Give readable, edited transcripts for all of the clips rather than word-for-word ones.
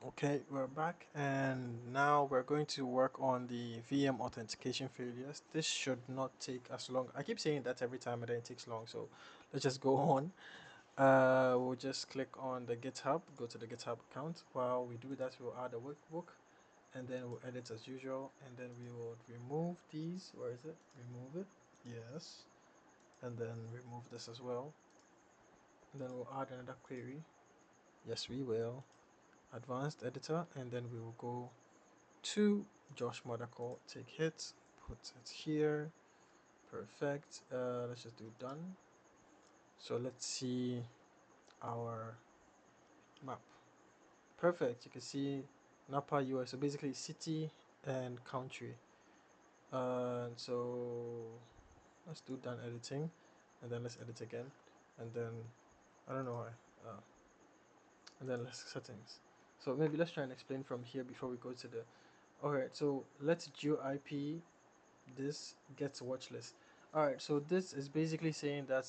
Okay, we're back, and now we're going to work on the VM authentication failures. This should not take as long. I keep saying that every time, and then it takes long. So let's just go on. We'll just click on the GitHub, go to the GitHub account. While we do that, we'll add a workbook, and then we'll edit as usual, and then we will remove these. Where is it? Remove it. Yes, and then remove this as well. And then we'll add another query. Yes, we will. Advanced editor, and then we will go to Josh Mothercall, take hit, put it here. Perfect. Let's just do done. So let's see our map. Perfect. You can see Napa, US. So basically city and country. So let's do done editing, and then let's edit again, and then I don't know why. And then let's settings. So maybe let's try and explain from here before we go to the. Alright, so let's GeoIP this gets watch list. All right, so this is basically saying that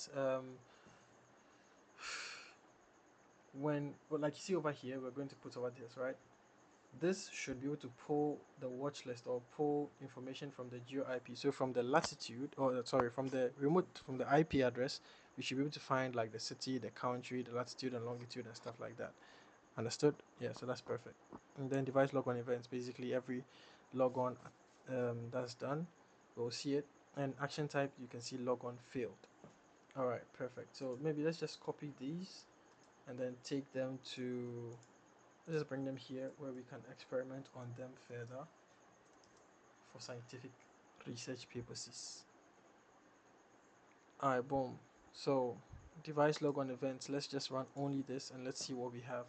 when, well, like you see over here, we're going to put over this, right? This should be able to pull the watch list or pull information from the geo IP. So from the latitude, or sorry, from the remote, from the IP address, we should be able to find like the city, the country, the latitude and longitude and stuff like that. Understood? Yeah, so that's perfect. And then device logon events, basically every logon that's done, we'll see it. And action type, you can see logon failed. All right, perfect. So maybe let's just copy these and then take them to, let's just bring them here where we can experiment on them further for scientific research purposes. All right, boom. So device logon events, let's just run only this and let's see what we have.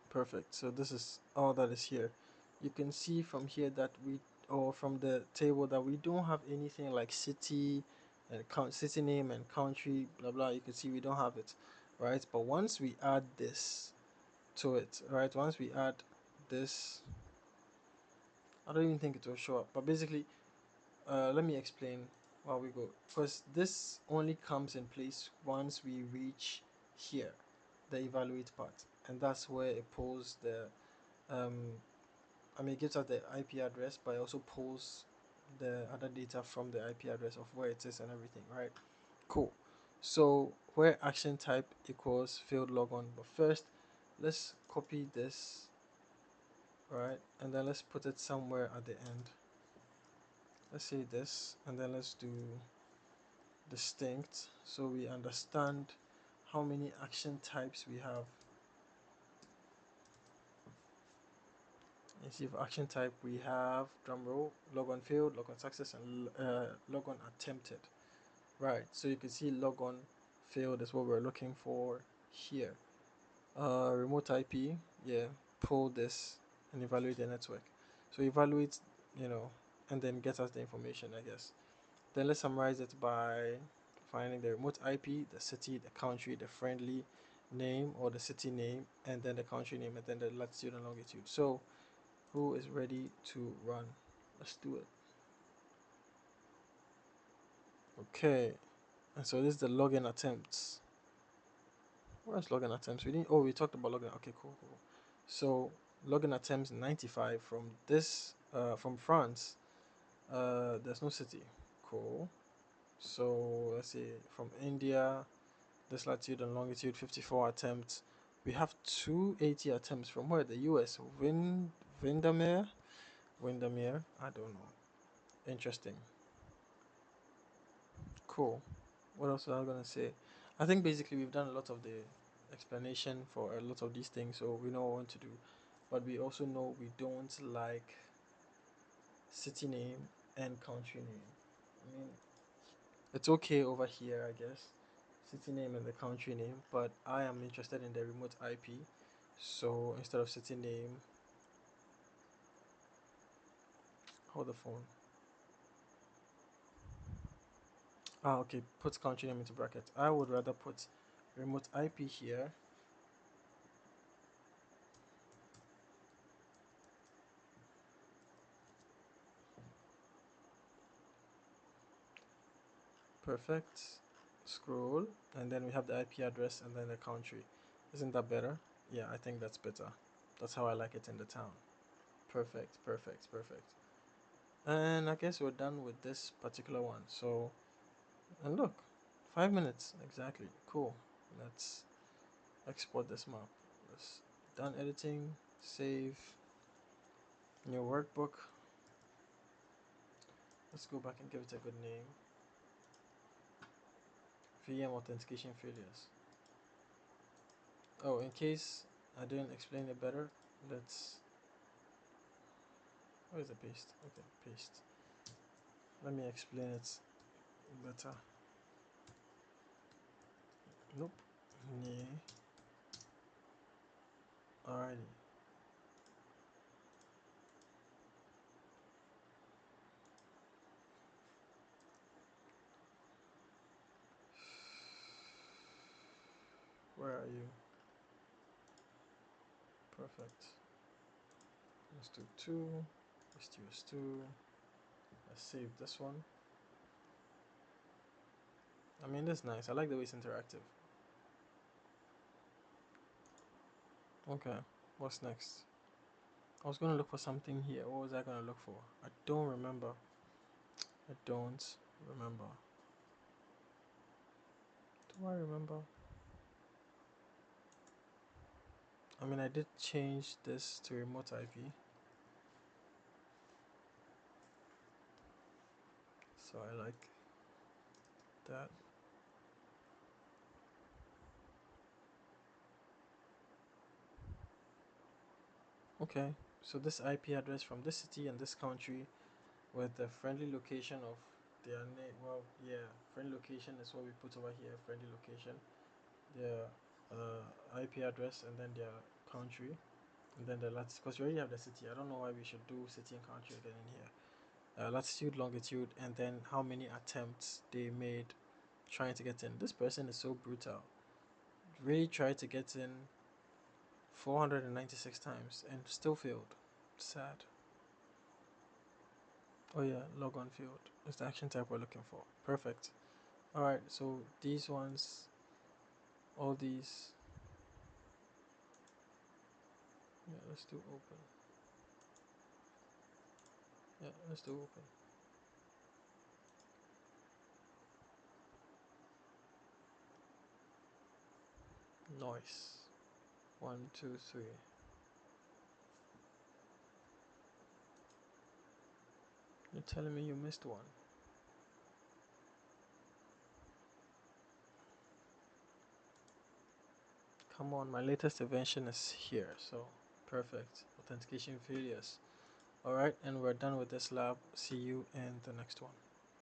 Perfect. So this is all that is here. You can see from here that we, or from the table, that we don't have anything like city and city name and country, blah blah. You can see we don't have it, right? But once we add this to it, right? Once we add this, I don't even think it will show up. But basically, let me explain while we go. Because this only comes in place once we reach here, the evaluate part, and that's where it pulls the um I mean, it gives us the IP address, but it also pulls the other data from the IP address of where it is and everything, right? Cool. So where action type equals field logon, but first let's copy this, right? And then let's put it somewhere at the end. Let's say this, and then let's do distinct so we understand how many action types we have. You see for action type we have drumroll, logon failed, logon success, and logon attempted. Right, so you can see logon failed is what we're looking for here. Remote IP, yeah, pull this and evaluate the network. So evaluate, you know, and then get us the information, I guess. Then let's summarize it by finding the remote IP, the city, the country, the friendly name or the city name, and then the country name, and then the latitude and longitude. So who is ready to run? Let's do it. Okay, and so this is the login attempts. Where's login attempts? We didn't. Oh, we talked about login. Okay, cool, cool. So login attempts 95 from this. From France. There's no city. Cool. So let's see. From India, this latitude and longitude 54 attempts. We have 280 attempts from where? The U.S. Windermere. Windermere. I don't know. Interesting. Cool. What else was I gonna say? I think basically we've done a lot of the explanation for a lot of these things, so we know what to do. But we also know we don't like city name and country name. I mean, it's okay over here, I guess, city name and the country name, but I am interested in the remote IP. So instead of city name, hold the phone. Ah, okay, put country name into bracket. I would rather put remote IP here. Perfect. Scroll, and then we have the IP address and then the country. Isn't that better? Yeah, I think that's better. That's how I like it in the town. Perfect, perfect, perfect. And I guess we're done with this particular one. So, and look, 5 minutes exactly. Cool. Let's export this map. Let's done editing. Save. New workbook. Let's go back and give it a good name. VM authentication failures. Oh, in case I didn't explain it better, let's. Where is the paste? Okay, paste. Let me explain it better. Nope. Yeah. Alrighty. Where are you? Perfect. Let's do two. Let's use two. Let's save this one. I mean, this is nice. I like the way it's interactive. Okay. What's next? I was gonna look for something here. What was I gonna look for? I don't remember. I don't remember. Do I remember? I mean, I did change this to remote IP. So I like that. Okay. So this IP address from this city and this country with the friendly location of their name. Well, yeah, friendly location is what we put over here. Friendly location, their IP address, and then their country, and then the latitude. Because we already have the city. I don't know why we should do city and country again in here. Latitude, longitude, and then how many attempts they made trying to get in. This person is so brutal. Really tried to get in 496 times and still failed. Sad. Oh yeah, log on field. It's the action type we're looking for. Perfect. Alright, so these ones, all these, yeah, let's do open. Yeah, let's do open. Nice. One, two, three. You're telling me you missed one. Come on, my latest invention is here, so perfect. Authentication failures. Alright, and we're done with this lab. See you in the next one.